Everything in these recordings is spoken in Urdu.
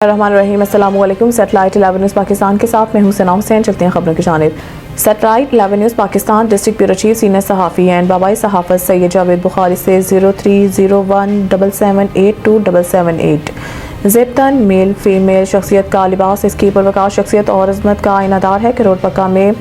الرحمن الرحیم السلام علیکم۔ سیٹلائٹ 11 نیوز پاکستان کے ساتھ میں ہوں ثنا حسین۔ چلتے ہیں خبروں کی جانب۔ Satellite 11 news Pakistan district bureau chief senior صحافی اینڈ بابائے صحافت سید جاوید بخاری سے 0301778278 ضبطاً میل فیمیل شخصیت کا لباس اس کی پروکار شخصیت اور عظمت کا آئینہ ہے۔ کروڑ پکا میں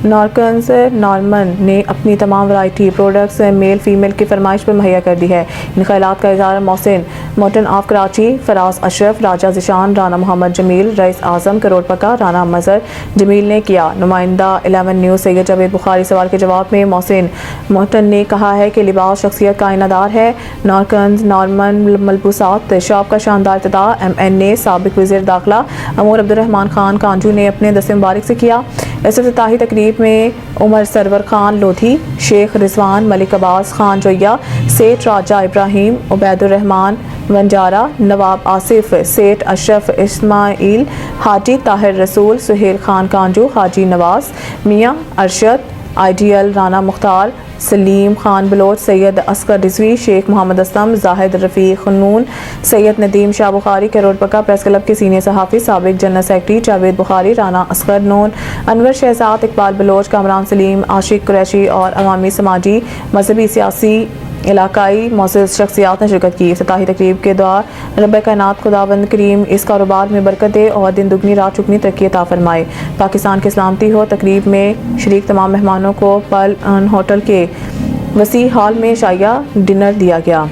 نارکنز نارمن نے اپنی تمام ورائٹی پروڈکٹس میل فیمیل کی فرمائش پر مہیا کر دی ہے۔ ان خیالات کا اظہار محسن موٹن آف کراچی، فراز اشرف، راجہ ذیشان، رانا محمد جمیل، رئیس اعظم کروڑ پکا رانا مظہر جمیل نے کیا۔ نمائندہ 11 نیوز سید جاوید بخاری سوال کے جواب میں محسن موٹن نے کہا ہے کہ لباس شخصیت کا آئینہ دار ہے۔ نارکنز نارمن ملبوسات شاپ کا شاندار افتتاح MNA سابق وزیر داخلہ امور عبدالرحمان خان کانجو نے اپنے دست مبارک سے کیا۔ اس افتتاحی تقریب میں عمر سرور خان لودھی، شیخ رضوان، ملک عباس خان جویا، سیٹھ راجہ ابراہیم، عبید الرحمان ونجارہ، نواب آصف، سیٹھ اشرف اسماعیل، حاجی طاہر رسول، سہیل خان کانجو، حاجی نواز میاں، ارشد آئیڈیل، رانا مختار، سلیم خان بلوچ، سید اصغر رضوی، شیخ محمد اسلم، زاہد رفیق خنون، سید ندیم شاہ بخاری، کروڑ پکا پریس کلب کے سینئر صحافی سابق جنرل سیکرٹری جاوید بخاری، رانا اصغر نون، انور شہزاد، اقبال بلوچ، کامران سلیم، عاشق قریشی اور عوامی سماجی مذہبی سیاسی علاقائی معزز شخصیات نے شرکت کی۔ افتتاحی تقریب کے دوران رب کائنات خداوند کریم اس کاروبار میں برکت دے اور دن دگنی رات چگنی ترقی عطا فرمائے، پاکستان کی سلامتی ہو۔ تقریب میں شریک تمام مہمانوں کو پل ہوٹل کے وسیع ہال میں عشائیہ ڈنر دیا گیا۔